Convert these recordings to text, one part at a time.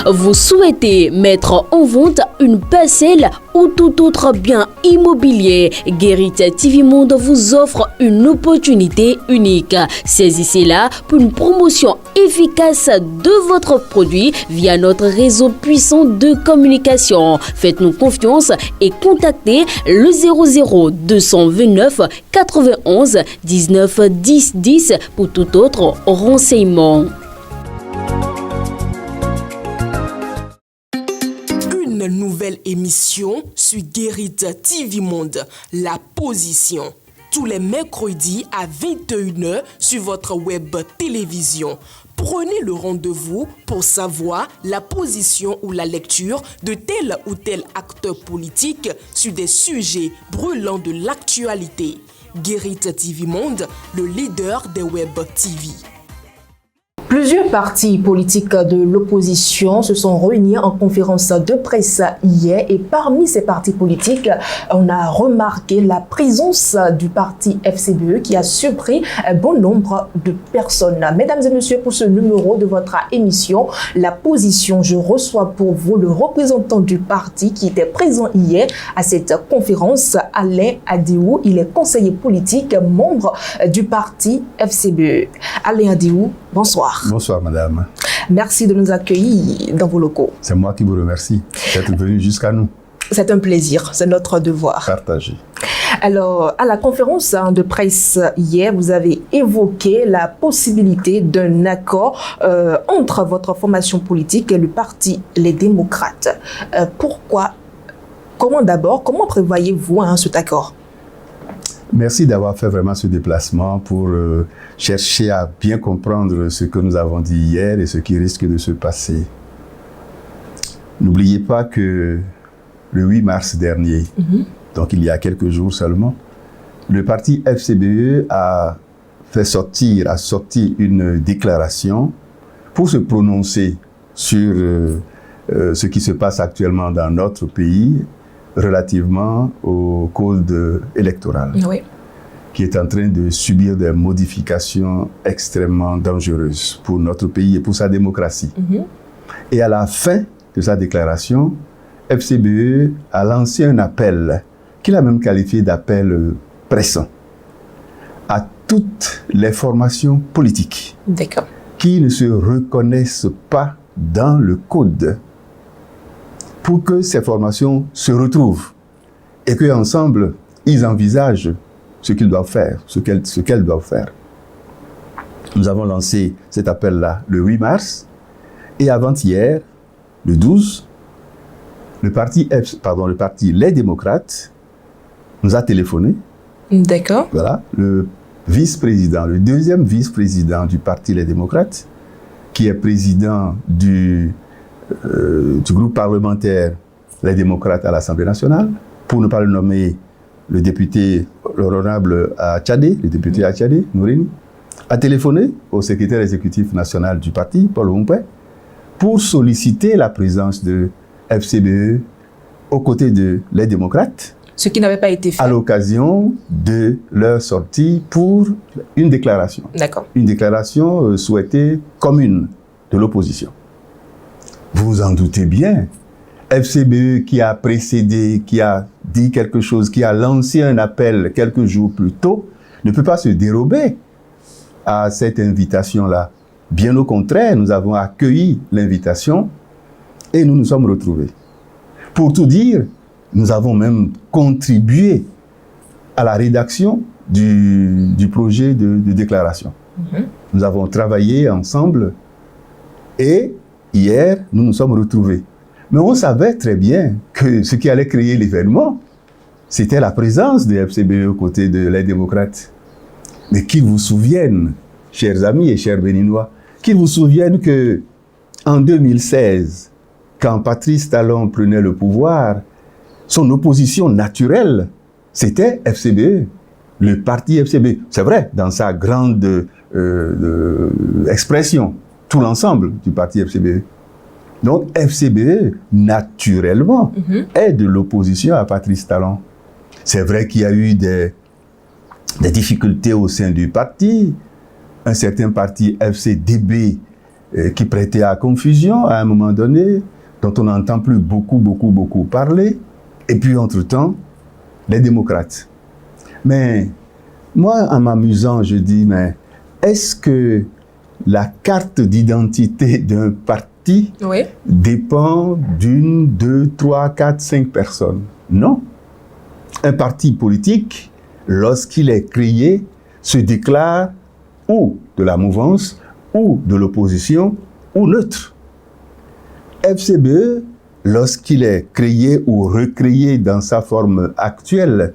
Vous souhaitez mettre en vente une parcelle ou tout autre bien immobilier? Guérit TV Monde vous offre une opportunité unique. Saisissez-la pour une promotion efficace de votre produit via notre réseau puissant de communication. Faites-nous confiance et contactez le 00 229 91 19 10 10 pour tout autre renseignement. Une nouvelle émission sur Guérit TV Monde, La Position. Tous les mercredis à 21h sur votre web télévision. Prenez le rendez-vous pour savoir la position ou la lecture de tel ou tel acteur politique sur des sujets brûlants de l'actualité. Guérit TV Monde, le leader des web TV. Plusieurs partis politiques de l'opposition se sont réunis en conférence de presse hier et parmi ces partis politiques, on a remarqué la présence du parti FCBE qui a surpris un bon nombre de personnes. Mesdames et messieurs, pour ce numéro de votre émission, La Position, je reçois pour vous le représentant du parti qui était présent hier à cette conférence, Alain Adiou. Il est conseiller politique, membre du parti FCBE. Alain Adiou, bonsoir. Bonsoir, madame. Merci de nous accueillir dans vos locaux. C'est moi qui vous remercie d'être venu jusqu'à nous. C'est un plaisir, c'est notre devoir. Partagez. Alors, à la conférence de presse hier, vous avez évoqué la possibilité d'un accord entre votre formation politique et le parti Les Démocrates. Pourquoi? Comment prévoyez-vous cet accord? Merci d'avoir fait vraiment ce déplacement pour chercher à bien comprendre ce que nous avons dit hier et ce qui risque de se passer. N'oubliez pas que le 8 mars dernier, donc il y a quelques jours seulement, le parti FCBE a sorti une déclaration pour se prononcer sur ce qui se passe actuellement dans notre pays relativement au code électoral, oui, qui est en train de subir des modifications extrêmement dangereuses pour notre pays et pour sa démocratie. Et à la fin de sa déclaration, FCBE a lancé un appel, qu'il a même qualifié d'appel pressant, à toutes les formations politiques qui ne se reconnaissent pas dans le code, pour que ces formations se retrouvent et qu'ensemble, ils envisagent ce qu'ils doivent faire, ce qu'elles doivent faire. Nous avons lancé cet appel-là le 8 mars et avant-hier, le 12, le parti Les Démocrates nous a téléphoné. D'accord. Voilà, le vice-président, le deuxième vice-président du parti Les Démocrates, qui est président du groupe parlementaire Les Démocrates à l'Assemblée nationale, pour ne pas le nommer le député, l'honorable Tchadé, le député Tchadé, Nourine, a téléphoné au secrétaire exécutif national du parti, Paul Humpé, pour solliciter la présence de FCBE aux côtés de Les Démocrates. Ce qui n'avait pas été fait. À l'occasion de leur sortie pour une déclaration. D'accord. Une déclaration souhaitée commune de l'opposition. Vous vous en doutez bien, FCBE qui a précédé, qui a dit quelque chose, qui a lancé un appel quelques jours plus tôt, ne peut pas se dérober à cette invitation-là. Bien au contraire, nous avons accueilli l'invitation et nous nous sommes retrouvés. Pour tout dire, nous avons même contribué à la rédaction du projet de déclaration. Nous avons travaillé ensemble et hier, nous nous sommes retrouvés. Mais on savait très bien que ce qui allait créer l'événement, c'était la présence de FCBE aux côtés de Les Démocrates. Mais qu'ils vous souviennent, chers amis et chers Béninois, qu'ils vous souviennent que en 2016, quand Patrice Talon prenait le pouvoir, son opposition naturelle, c'était FCBE, le parti FCBE. C'est vrai, dans sa grande expression, tout l'ensemble du parti FCBE. Donc FCBE, naturellement, est de l'opposition à Patrice Talon. C'est vrai qu'il y a eu des difficultés au sein du parti. Un certain parti FCDB qui prêtait à confusion à un moment donné, dont on n'entend plus beaucoup parler. Et puis, entre-temps, les démocrates. Mais moi, en m'amusant, je dis, mais est-ce que la carte d'identité d'un parti dépend d'une, deux, trois, quatre, cinq personnes? Non. Un parti politique, lorsqu'il est créé, se déclare ou de la mouvance, ou de l'opposition, ou neutre. FCBE, lorsqu'il est créé ou recréé dans sa forme actuelle,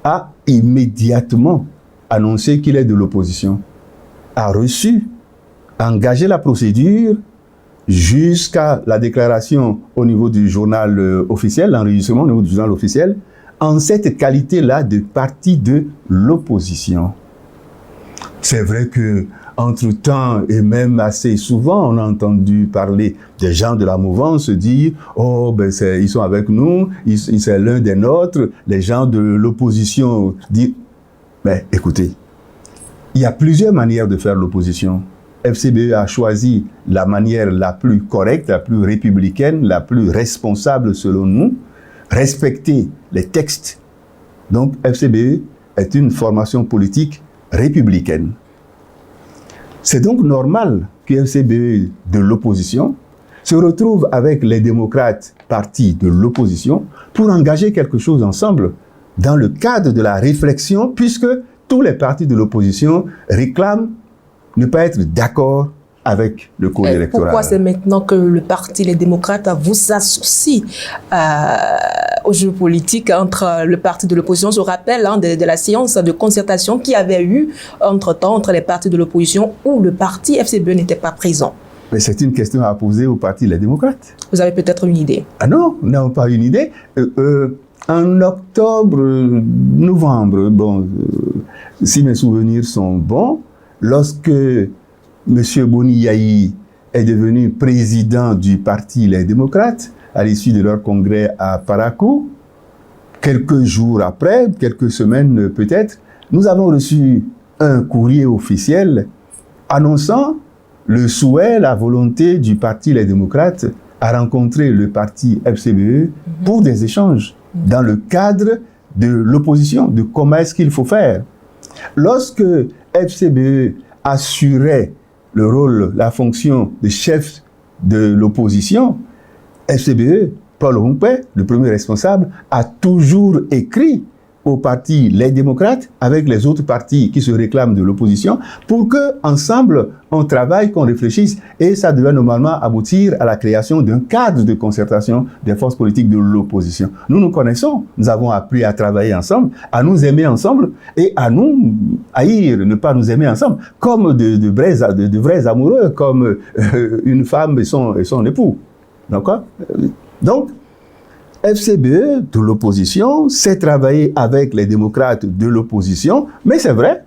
a immédiatement annoncé qu'il est de l'opposition, a reçu, engagé la procédure jusqu'à la déclaration au niveau du journal officiel, l'enregistrement au niveau du journal officiel, en cette qualité-là de parti de l'opposition. C'est vrai que entre-temps, et même assez souvent, on a entendu parler des gens de la mouvance dire « Oh, ben ils sont avec nous, c'est l'un des nôtres ». Les gens de l'opposition disent « Mais écoutez, il y a plusieurs manières de faire l'opposition. FCBE a choisi la manière la plus correcte, la plus républicaine, la plus responsable selon nous, respecter les textes. Donc FCBE est une formation politique républicaine. C'est donc normal que FCBE de l'opposition se retrouve avec les démocrates partis de l'opposition pour engager quelque chose ensemble dans le cadre de la réflexion, puisque tous les partis de l'opposition réclament ne pas être d'accord avec le code électoral. Pourquoi c'est maintenant que le parti Les Démocrates vous associe au jeu politique entre le parti de l'opposition? Je rappelle de la séance de concertation qu'il y avait eu entre-temps entre les partis de l'opposition où le parti FCBE n'était pas présent. Mais c'est une question à poser au parti Les Démocrates. Vous avez peut-être une idée? Ah non, nous n'avons pas une idée. En octobre, novembre, bon, si mes souvenirs sont bons, lorsque M. Boni Yayi est devenu président du parti Les Démocrates, à l'issue de leur congrès à Parakou, quelques jours après, quelques semaines peut-être, nous avons reçu un courrier officiel annonçant le souhait, la volonté du parti Les Démocrates à rencontrer le parti FCBE pour des échanges dans le cadre de l'opposition, de comment est-ce qu'il faut faire. Lorsque FCBE assurait le rôle, la fonction de chef de l'opposition, FCBE, Paul Humpé, le premier responsable, a toujours écrit au parti Les Démocrates avec les autres partis qui se réclament de l'opposition pour que ensemble on travaille, qu'on réfléchisse, et ça devait normalement aboutir à la création d'un cadre de concertation des forces politiques de l'opposition. Nous nous connaissons, nous avons appris à travailler ensemble, à nous aimer ensemble et à nous haïr, ne pas nous aimer ensemble, comme de vrais amoureux, comme une femme et son époux. D'accord? Donc, FCBE de l'opposition sait travailler avec les démocrates de l'opposition, mais c'est vrai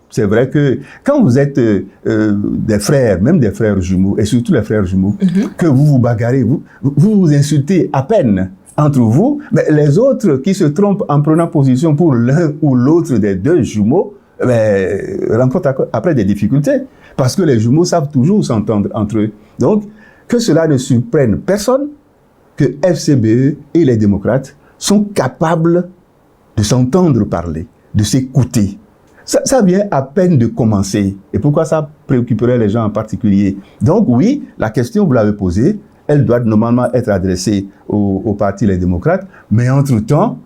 que quand vous êtes des frères, même des frères jumeaux, et surtout les frères jumeaux, que vous vous bagarrez, vous vous insultez à peine entre vous, mais les autres qui se trompent en prenant position pour l'un ou l'autre des deux jumeaux, rencontrent après des difficultés, parce que les jumeaux savent toujours s'entendre entre eux. Donc, que cela ne surprenne personne, que FCBE et les démocrates sont capables de s'entendre parler, de s'écouter. Ça vient à peine de commencer. Et pourquoi ça préoccuperait les gens en particulier? Donc oui, la question, vous l'avez posée, elle doit normalement être adressée au parti Les Démocrates, mais entre-temps,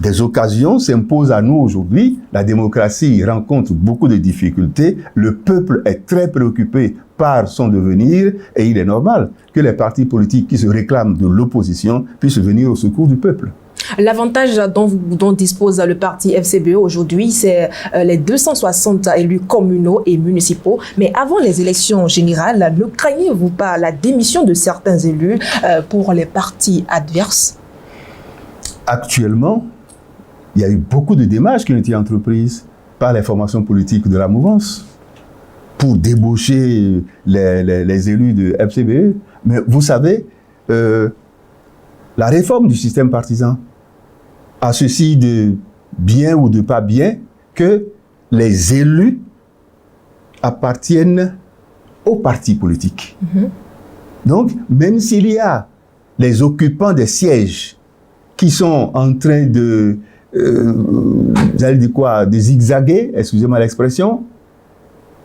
des occasions s'imposent à nous aujourd'hui. La démocratie rencontre beaucoup de difficultés. Le peuple est très préoccupé par son devenir et il est normal que les partis politiques qui se réclament de l'opposition puissent venir au secours du peuple. L'avantage dont dispose le parti FCBE aujourd'hui, c'est les 260 élus communaux et municipaux. Mais avant les élections générales, ne craignez-vous pas la démission de certains élus pour les partis adverses? Actuellement, il y a eu beaucoup de démarches qui ont été entreprises par les formations politiques de la mouvance pour débaucher les élus de FCBE. Mais vous savez, la réforme du système partisan a ceci de bien ou de pas bien que les élus appartiennent aux partis politiques. Donc, même s'il y a les occupants des sièges qui sont en train de, j'allais dire quoi, de zigzaguer, excusez-moi l'expression,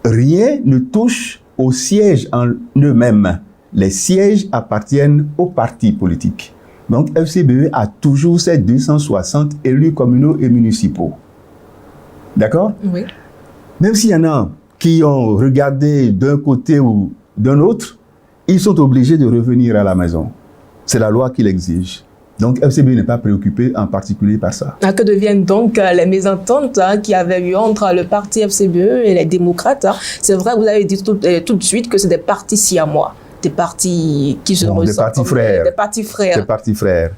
rien ne touche aux sièges en eux-mêmes. Les sièges appartiennent aux partis politiques. Donc, FCBE a toujours ses 260 élus communaux et municipaux. D'accord? Oui. Même s'il y en a qui ont regardé d'un côté ou d'un autre, ils sont obligés de revenir à la maison. C'est la loi qui l'exige. Donc, FCBE n'est pas préoccupé en particulier par ça. Que deviennent donc les mésententes qui avaient eu entre le parti FCBE et les démocrates? C'est vrai, vous avez dit tout de suite que c'est des partis siamois, des partis qui se ressemblent. Des partis frères. Des partis frères. Des partis frères.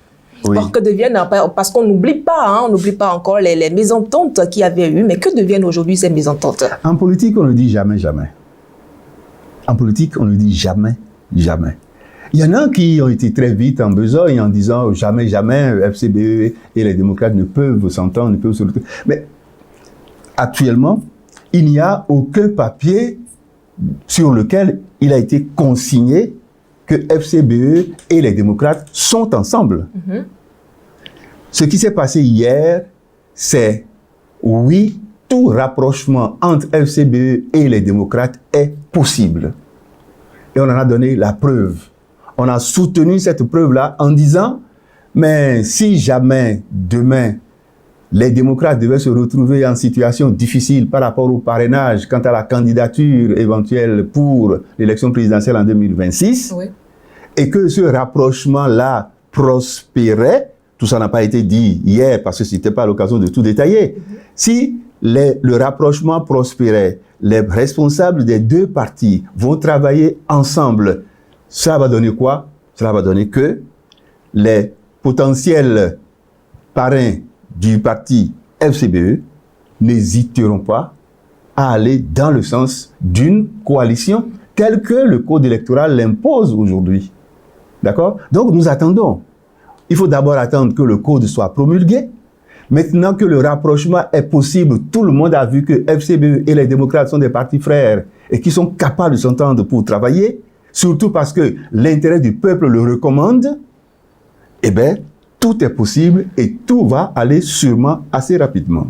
Oui. Alors, que deviennent, parce qu'on n'oublie pas, on n'oublie pas encore les mésententes qu'il y avait eu, mais que deviennent aujourd'hui ces mésententes? En politique, on ne dit jamais, jamais. En politique, on ne dit jamais, jamais. Il y en a qui ont été très vite en besogne en disant jamais, jamais, FCBE et les démocrates ne peuvent s'entendre, ne peuvent se retrouver. Mais actuellement, il n'y a aucun papier sur lequel il a été consigné que FCBE et les démocrates sont ensemble. Ce qui s'est passé hier, c'est oui, tout rapprochement entre FCBE et les démocrates est possible. Et on en a donné la preuve. On a soutenu cette preuve-là en disant, mais si jamais demain, les démocrates devaient se retrouver en situation difficile par rapport au parrainage quant à la candidature éventuelle pour l'élection présidentielle en 2026, oui, et que ce rapprochement-là prospérait, tout ça n'a pas été dit hier parce que ce n'était pas l'occasion de tout détailler. Si le rapprochement prospérait, les responsables des deux partis vont travailler ensemble. Ça va donner quoi? Cela va donner que les potentiels parrains du parti FCBE n'hésiteront pas à aller dans le sens d'une coalition telle que le code électoral l'impose aujourd'hui. D'accord? Donc nous attendons. Il faut d'abord attendre que le code soit promulgué. Maintenant que le rapprochement est possible, tout le monde a vu que FCBE et les démocrates sont des partis frères et qui sont capables de s'entendre pour travailler, surtout parce que l'intérêt du peuple le recommande, eh bien, tout est possible et tout va aller sûrement assez rapidement.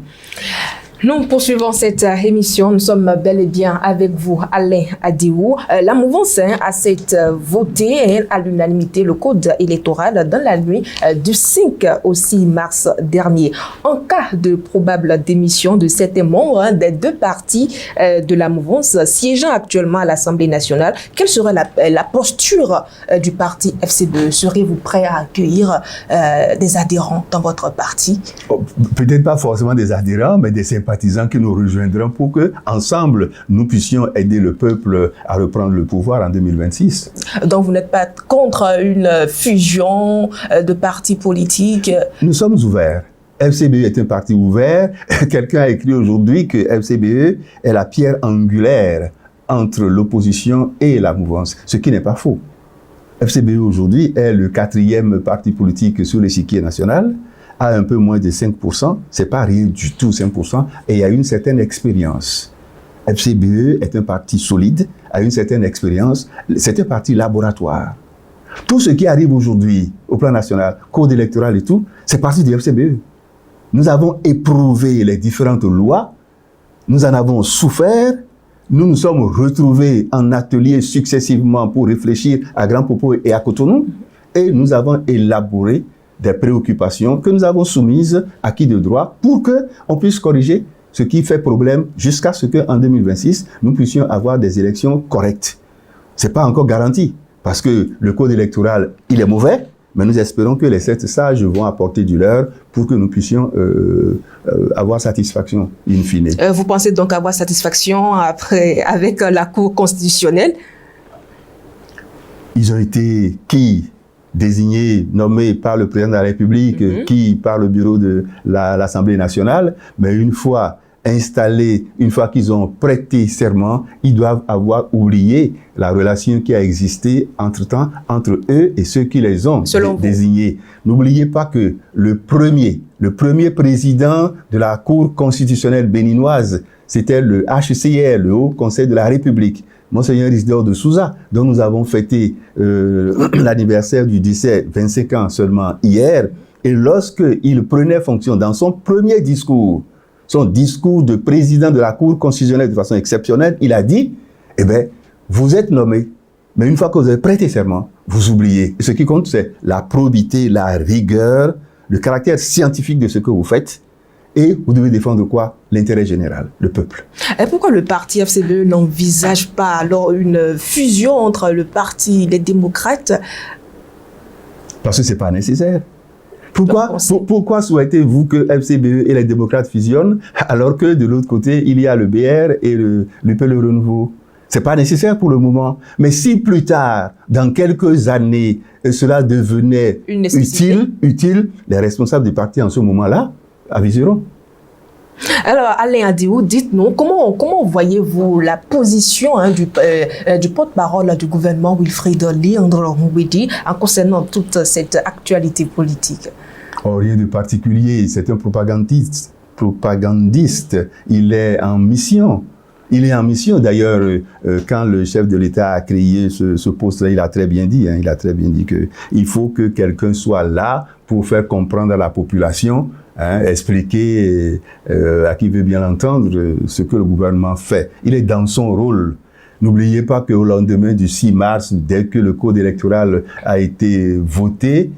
Nous poursuivons cette émission. Nous sommes bel et bien avec vous, Alain Adiou. La mouvance a voté à l'unanimité le code électoral dans la nuit du 5 au 6 mars dernier. En cas de probable démission de certains membres des deux partis de la mouvance siégeant actuellement à l'Assemblée nationale, quelle serait la posture du parti FCBE? Serez-vous prêt à accueillir des adhérents dans votre parti? Peut-être pas forcément des adhérents, mais des sympathisants qui nous rejoindront pour que, ensemble, nous puissions aider le peuple à reprendre le pouvoir en 2026. Donc, vous n'êtes pas contre une fusion de partis politiques? Nous sommes ouverts. FCBE est un parti ouvert. Quelqu'un a écrit aujourd'hui que FCBE est la pierre angulaire entre l'opposition et la mouvance, ce qui n'est pas faux. FCBE aujourd'hui est le 4e parti politique sur l'échiquier national, à un peu moins de 5%, c'est pas rien du tout 5%, et il y a une certaine expérience. FCBE est un parti solide, a une certaine expérience, c'est un parti laboratoire. Tout ce qui arrive aujourd'hui au plan national, code électoral et tout, c'est parti du FCBE. Nous avons éprouvé les différentes lois, nous en avons souffert, nous nous sommes retrouvés en atelier successivement pour réfléchir à Grand Popo et à Cotonou, et nous avons élaboré des préoccupations que nous avons soumises à qui de droit pour qu'on puisse corriger ce qui fait problème jusqu'à ce qu'en 2026, nous puissions avoir des élections correctes. Ce n'est pas encore garanti parce que le code électoral, il est mauvais, mais nous espérons que les 7 sages vont apporter du leur pour que nous puissions avoir satisfaction in fine. Vous pensez donc avoir satisfaction avec la Cour constitutionnelle? Ils ont été qui? Désignés, nommés par le président de la République, qui par le bureau de l'Assemblée nationale, mais une fois installés, une fois qu'ils ont prêté serment, ils doivent avoir oublié la relation qui a existé entre-temps entre eux et ceux qui les ont désignés. N'oubliez pas que le premier président de la Cour constitutionnelle béninoise, c'était le HCR, le Haut Conseil de la République. Monseigneur Isidore de Souza, dont nous avons fêté l'anniversaire du décès, 25 ans seulement hier, et lorsqu'il prenait fonction dans son premier discours, son discours de président de la Cour constitutionnelle de façon exceptionnelle, il a dit, eh bien, vous êtes nommé, mais une fois que vous avez prêté serment, vous oubliez. Et ce qui compte, c'est la probité, la rigueur, le caractère scientifique de ce que vous faites. Et vous devez défendre quoi? L'intérêt général, le peuple. Et pourquoi le parti FCBE n'envisage pas alors une fusion entre le parti Les Démocrates? Parce que ce n'est pas nécessaire. Pourquoi souhaitez-vous que FCBE et les démocrates fusionnent alors que de l'autre côté, il y a le BR et le Renouveau? Ce n'est pas nécessaire pour le moment. Mais si plus tard, dans quelques années, cela devenait utile, les responsables du parti en ce moment-là aviseront. Alors, Alain Adiou, dites-nous, comment voyez-vous la position du porte-parole du gouvernement, Wilfried Léandre Ngouedi, en concernant toute cette actualité politique? Oh, rien de particulier, c'est un propagandiste. Il est en mission. D'ailleurs, quand le chef de l'État a créé ce poste-là, il a très bien dit qu'il faut que quelqu'un soit là pour faire comprendre à la population, expliquer à qui veut bien l'entendre ce que le gouvernement fait. Il est dans son rôle. N'oubliez pas qu'au lendemain du 6 mars, dès que le code électoral a été voté,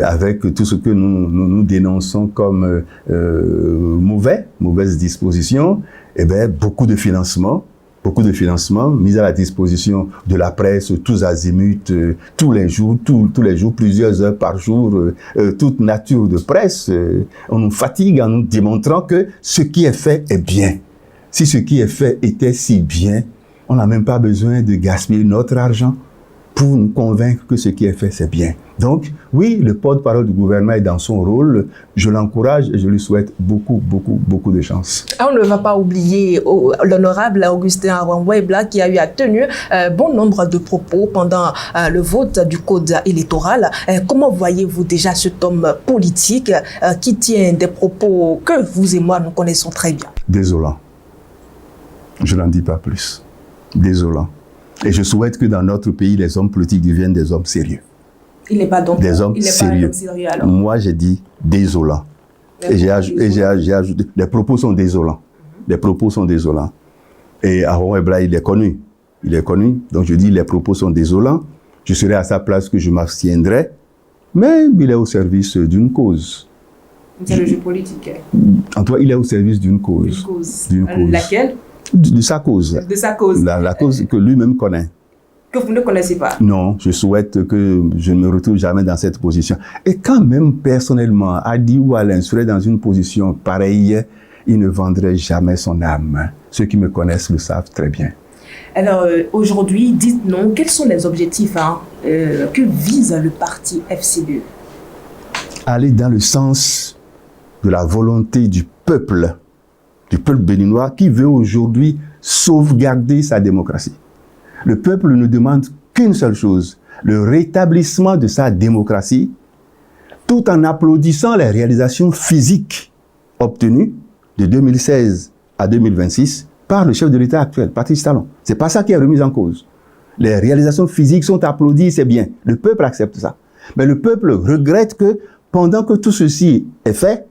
avec tout ce que nous dénonçons comme mauvaises dispositions, eh bien, beaucoup de financements mis à la disposition de la presse, tous azimuts, tous les jours, plusieurs heures par jour, toute nature de presse. On nous fatigue en nous démontrant que ce qui est fait est bien. Si ce qui est fait était si bien, on n'a même pas besoin de gaspiller notre argent pour nous convaincre que ce qui est fait, c'est bien. Donc, oui, le porte-parole du gouvernement est dans son rôle. Je l'encourage et je lui souhaite beaucoup de chance. On ne va pas oublier l'honorable Augustin Arouanouebla qui a eu à tenir bon nombre de propos pendant le vote du code électoral. Comment voyez-vous déjà cet homme politique qui tient des propos que vous et moi nous connaissons très bien? Désolant. Je n'en dis pas plus. Désolant. Et je souhaite que dans notre pays, les hommes politiques deviennent des hommes sérieux. Il n'est pas donc des hommes sérieux. Alors. Moi, j'ai dit désolant. Et j'ai ajouté, les propos sont désolants. Les propos sont désolants. Et Arouanouebla, il est connu. Donc je dis, les propos sont désolants. Je serai à sa place que je m'abstiendrai. Mais il est au service d'une cause. C'est le jeu politique. En toi, il est au service d'une cause. D'une cause. Laquelle? De sa cause. De sa cause. La cause que lui-même connaît. Que vous ne connaissez pas? Non, je souhaite que je ne me retrouve jamais dans cette position. Et quand même, personnellement, Adi ou Alain serait dans une position pareille, il ne vendrait jamais son âme. Ceux qui me connaissent le savent très bien. Alors, aujourd'hui, dites-nous, quels sont les objectifs que vise le parti FCBE? Aller dans le sens de la volonté du peuple béninois qui veut aujourd'hui sauvegarder sa démocratie. Le peuple ne demande qu'une seule chose, le rétablissement de sa démocratie, tout en applaudissant les réalisations physiques obtenues de 2016 à 2026 par le chef de l'État actuel, Patrice Talon. C'est pas ça qui est remis en cause. Les réalisations physiques sont applaudies, c'est bien. Le peuple accepte ça. Mais le peuple regrette que pendant que tout ceci est fait,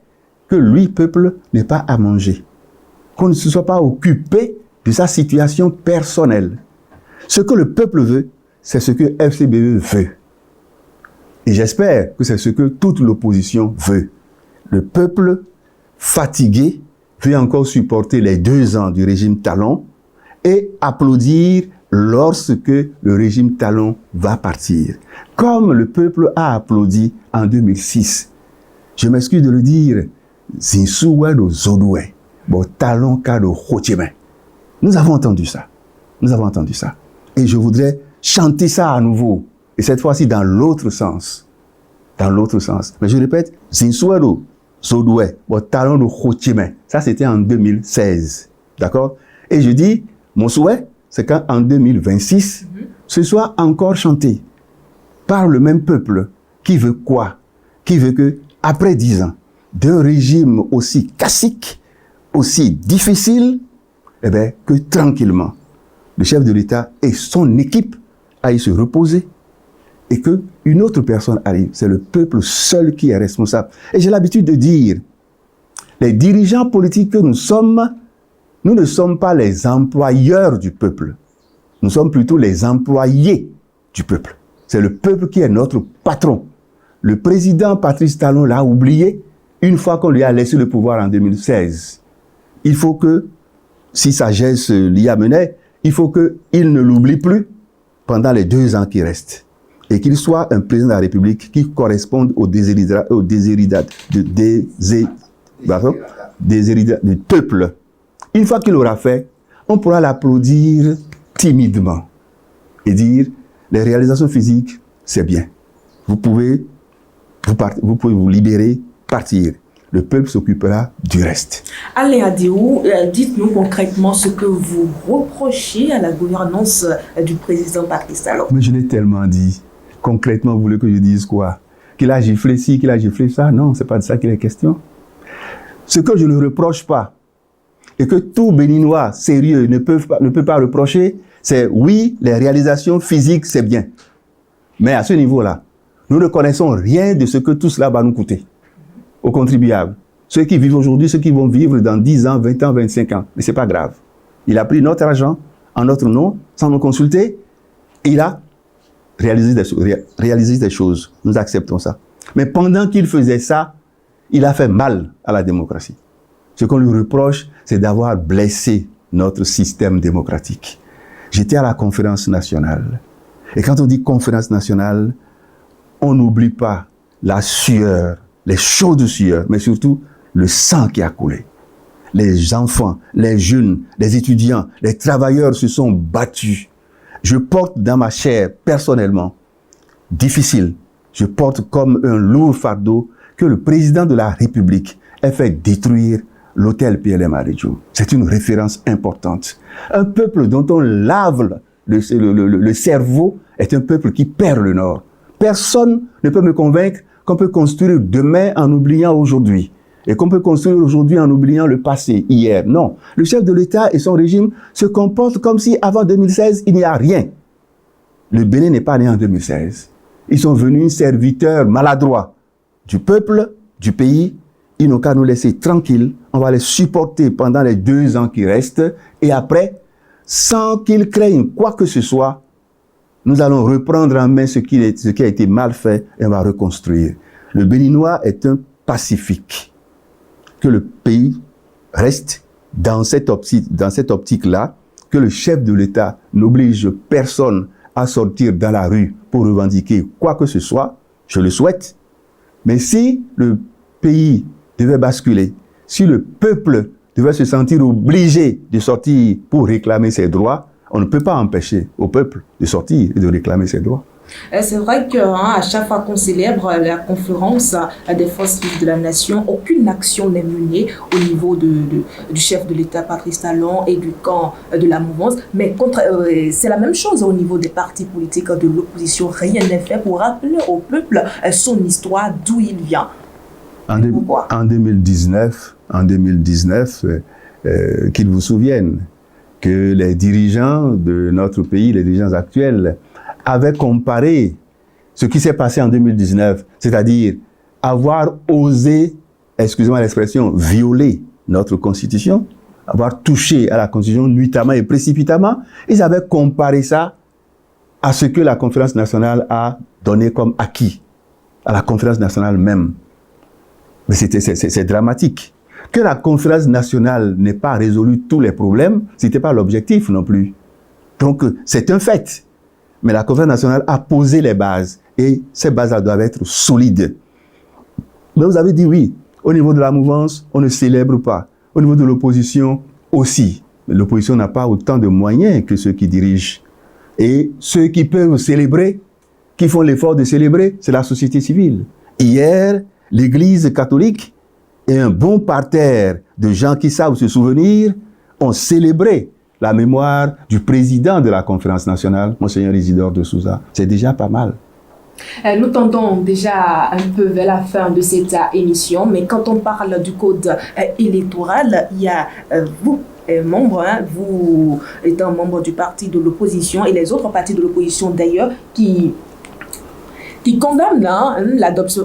que lui, peuple, n'ait pas à manger. Qu'on ne se soit pas occupé de sa situation personnelle. Ce que le peuple veut, c'est ce que FCBE veut. Et j'espère que c'est ce que toute l'opposition veut. Le peuple fatigué veut encore supporter les 2 ans du régime Talon et applaudir lorsque le régime Talon va partir. Comme le peuple a applaudi en 2006. Je m'excuse de le dire, Zinsouwe do Zodoué, bon Talon ka do Khotieme. Nous avons entendu ça. Et je voudrais chanter ça à nouveau. Et cette fois-ci dans l'autre sens. Mais je répète, Zinsouwe do Zodoué, bon Talon do Khotieme. Ça, c'était en 2016. D'accord? Et je dis, mon souhait, c'est qu'en 2026, ce soit encore chanté par le même peuple qui veut quoi? Qui veut que, après 10 ans, d'un régime aussi cassique, aussi difficile, eh bien, que tranquillement, le chef de l'État et son équipe aillent se reposer et qu'une autre personne arrive. C'est le peuple seul qui est responsable. Et j'ai l'habitude de dire, les dirigeants politiques que nous sommes, nous ne sommes pas les employeurs du peuple. Nous sommes plutôt les employés du peuple. C'est le peuple qui est notre patron. Le président Patrice Talon l'a oublié une fois qu'on lui a laissé le pouvoir en 2016. Il faut que, si sagesse l'y amenait, il faut qu'il ne l'oublie plus pendant les 2 ans qui restent. Et qu'il soit un président de la République qui corresponde au désiridat du peuple. Une fois qu'il l'aura fait, on pourra l'applaudir timidement et dire, les réalisations physiques, c'est bien. Vous pouvez vous libérer, partir. Le peuple s'occupera du reste. Alain Adiou, dites-nous concrètement ce que vous reprochez à la gouvernance du président Patrice Talon. Mais je l'ai tellement dit. Concrètement, vous voulez que je dise quoi? Qu'il a giflé ci, qu'il a giflé ça? Non, c'est pas de ça qu'il est question. Ce que je ne reproche pas, et que tout Béninois sérieux ne peut pas reprocher, c'est oui, les réalisations physiques, c'est bien. Mais à ce niveau-là, nous ne connaissons rien de ce que tout cela va nous coûter aux contribuables. Ceux qui vivent aujourd'hui, ceux qui vont vivre dans 10 ans, 20 ans, 25 ans. Mais ce n'est pas grave. Il a pris notre argent en notre nom, sans nous consulter. Il a réalisé des choses. Nous acceptons ça. Mais pendant qu'il faisait ça, il a fait mal à la démocratie. Ce qu'on lui reproche, c'est d'avoir blessé notre système démocratique. J'étais à la conférence nationale. Et quand on dit conférence nationale, on n'oublie pas la sueur, les chaudes sueurs, mais surtout le sang qui a coulé. Les enfants, les jeunes, les étudiants, les travailleurs se sont battus. Je porte dans ma chair, personnellement, difficile, je porte comme un lourd fardeau que le président de la République ait fait détruire l'hôtel PLM à Ridjou. C'est une référence importante. Un peuple dont on lave le cerveau est un peuple qui perd le nord. Personne ne peut me convaincre qu'on peut construire demain en oubliant aujourd'hui. Et qu'on peut construire aujourd'hui en oubliant le passé, hier. Non. Le chef de l'État et son régime se comportent comme si avant 2016, il n'y a rien. Le Bénin n'est pas né en 2016. Ils sont venus serviteurs maladroits du peuple, du pays. Ils n'ont qu'à nous laisser tranquilles. On va les supporter pendant les 2 ans qui restent. Et après, sans qu'ils craignent quoi que ce soit, nous allons reprendre en main ce qui a été mal fait et on va reconstruire. Le Béninois est un pacifique. Que le pays reste dans cette optique-là, que le chef de l'État n'oblige personne à sortir dans la rue pour revendiquer quoi que ce soit, je le souhaite. Mais si le pays devait basculer, si le peuple devait se sentir obligé de sortir pour réclamer ses droits, on ne peut pas empêcher au peuple de sortir et de réclamer ses droits. C'est vrai qu'à chaque fois qu'on célèbre la conférence des forces vives de la nation, aucune action n'est menée au niveau du chef de l'État Patrice Talon et du camp de la mouvance. Mais c'est la même chose au niveau des partis politiques de l'opposition. Rien n'est fait pour rappeler au peuple son histoire, d'où il vient. En 2019, qu'ils vous souviennent que les dirigeants de notre pays, les dirigeants actuels, avaient comparé ce qui s'est passé en 2019, c'est-à-dire avoir osé, excusez-moi l'expression, violer notre Constitution, avoir touché à la Constitution nuitamment et précipitamment. Ils avaient comparé ça à ce que la conférence nationale a donné comme acquis, à la conférence nationale même. Mais c'est dramatique. Que la conférence nationale n'ait pas résolu tous les problèmes, ce n'était pas l'objectif non plus. Donc, c'est un fait. Mais la conférence nationale a posé les bases et ces bases-là doivent être solides. Mais vous avez dit oui, au niveau de la mouvance, on ne célèbre pas. Au niveau de l'opposition aussi. Mais l'opposition n'a pas autant de moyens que ceux qui dirigent. Et ceux qui peuvent célébrer, qui font l'effort de célébrer, c'est la société civile. Hier, l'Église catholique et un bon parterre de gens qui savent se souvenir ont célébré la mémoire du président de la conférence nationale, Monseigneur Isidore de Souza. C'est déjà pas mal. Nous tendons déjà un peu vers la fin de cette émission, mais quand on parle du code électoral, il y a membre, hein, vous êtes un membre du parti de l'opposition et les autres partis de l'opposition d'ailleurs qui condamnent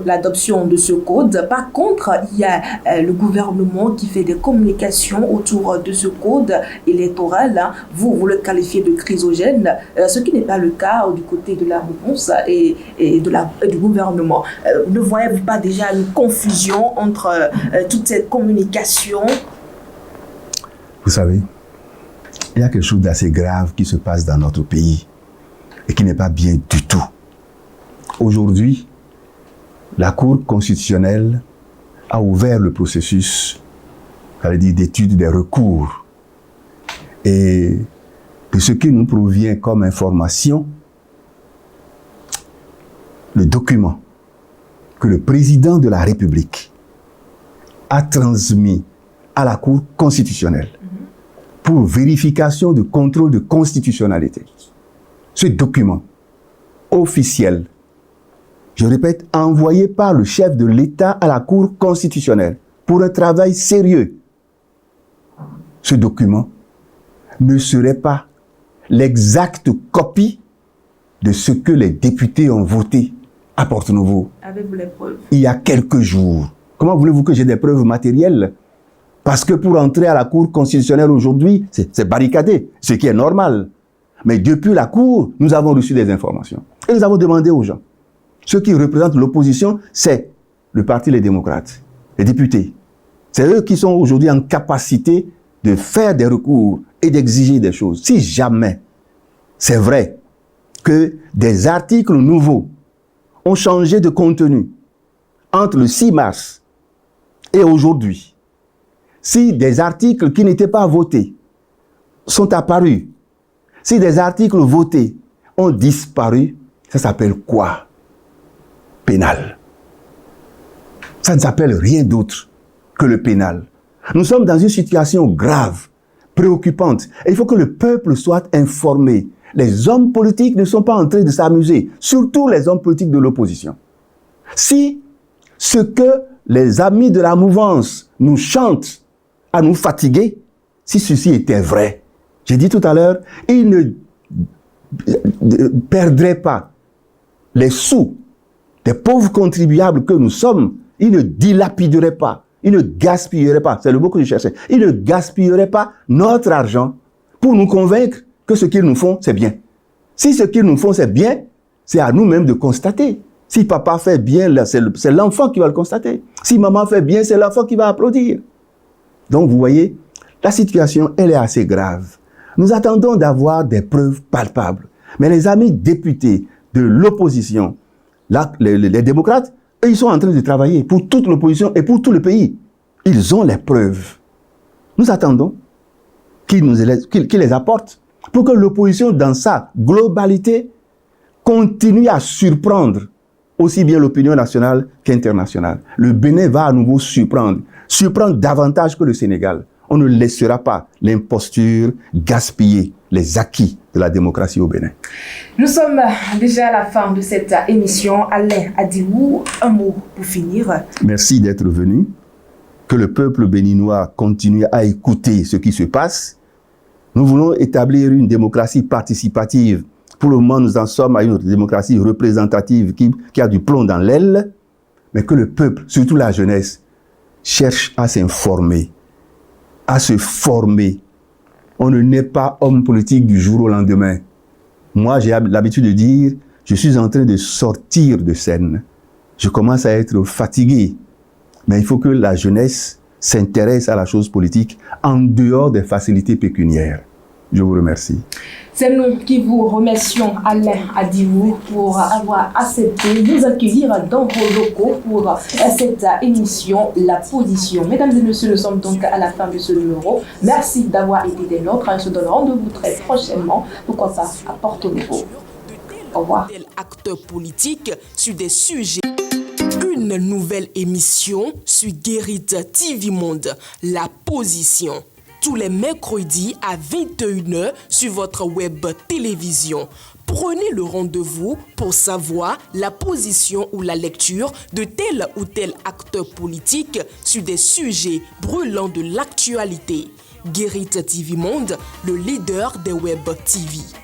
l'adoption de ce code. Par contre, il y a le gouvernement qui fait des communications autour de ce code électoral. Hein. Vous le qualifiez de chrysogène, ce qui n'est pas le cas du côté de la réponse et du gouvernement. Ne voyez-vous pas déjà une confusion entre toutes ces communications? Vous savez, il y a quelque chose d'assez grave qui se passe dans notre pays et qui n'est pas bien du tout. Aujourd'hui, la Cour constitutionnelle a ouvert le processus, d'étude des recours. Et de ce qui nous provient comme information, le document que le président de la République a transmis à la Cour constitutionnelle pour vérification de contrôle de constitutionnalité. Ce document officiel, je répète, envoyé par le chef de l'État à la Cour constitutionnelle pour un travail sérieux. Ce document ne serait pas l'exacte copie de ce que les députés ont voté à Porto-Novo. Avez-vous les preuves? Il y a quelques jours. Comment voulez-vous que j'ai des preuves matérielles? Parce que pour entrer à la Cour constitutionnelle aujourd'hui, c'est barricadé, ce qui est normal. Mais depuis la Cour, nous avons reçu des informations. Et nous avons demandé aux gens. Ceux qui représentent l'opposition, c'est le Parti Les Démocrates, les députés. C'est eux qui sont aujourd'hui en capacité de faire des recours et d'exiger des choses. Si jamais c'est vrai que des articles nouveaux ont changé de contenu entre le 6 mars et aujourd'hui, si des articles qui n'étaient pas votés sont apparus, si des articles votés ont disparu, ça s'appelle quoi? Pénal. Ça ne s'appelle rien d'autre que le pénal. Nous sommes dans une situation grave, préoccupante. Et il faut que le peuple soit informé. Les hommes politiques ne sont pas en train de s'amuser, surtout les hommes politiques de l'opposition. Si ce que les amis de la mouvance nous chantent à nous fatiguer, si ceci était vrai, j'ai dit tout à l'heure, ils ne perdraient pas les sous des pauvres contribuables que nous sommes, ils ne dilapideraient pas, ils ne gaspilleraient pas, c'est le mot que je cherchais, ils ne gaspilleraient pas notre argent pour nous convaincre que ce qu'ils nous font, c'est bien. Si ce qu'ils nous font, c'est bien, c'est à nous-mêmes de constater. Si papa fait bien, c'est l'enfant qui va le constater. Si maman fait bien, c'est l'enfant qui va applaudir. Donc, vous voyez, la situation, elle est assez grave. Nous attendons d'avoir des preuves palpables. Mais les amis députés de l'opposition, les démocrates, eux, ils sont en train de travailler pour toute l'opposition et pour tout le pays. Ils ont les preuves. Nous attendons qu'ils les apportent pour que l'opposition, dans sa globalité, continue à surprendre aussi bien l'opinion nationale qu'internationale. Le Bénin va à nouveau surprendre davantage que le Sénégal. On ne laissera pas l'imposture gaspiller les acquis de la démocratie au Bénin. Nous sommes déjà à la fin de cette émission. Alain Adibou, un mot pour finir. Merci d'être venu. Que le peuple béninois continue à écouter ce qui se passe. Nous voulons établir une démocratie participative. Pour le moment, nous en sommes à une démocratie représentative qui a du plomb dans l'aile. Mais que le peuple, surtout la jeunesse, cherche à s'informer, à se former. On ne naît pas homme politique du jour au lendemain. Moi, j'ai l'habitude de dire, je suis en train de sortir de scène. Je commence à être fatigué. Mais il faut que la jeunesse s'intéresse à la chose politique en dehors des facilités pécuniaires. Je vous remercie. C'est nous qui vous remercions, Alain Adibou, pour avoir accepté de nous accueillir dans vos locaux pour cette émission La Position. Mesdames et messieurs, nous sommes donc à la fin de ce numéro. Merci d'avoir été des nôtres. On se donne rendez-vous très prochainement. Pourquoi pas à Porto-Novo. Au revoir. Acteurs politiques sur des sujets. Une nouvelle émission sur Guérit TV Monde, La Position. Tous les mercredis à 21h sur votre web télévision. Prenez le rendez-vous pour savoir la position ou la lecture de tel ou tel acteur politique sur des sujets brûlants de l'actualité. Guérit TV Monde, le leader des web TV.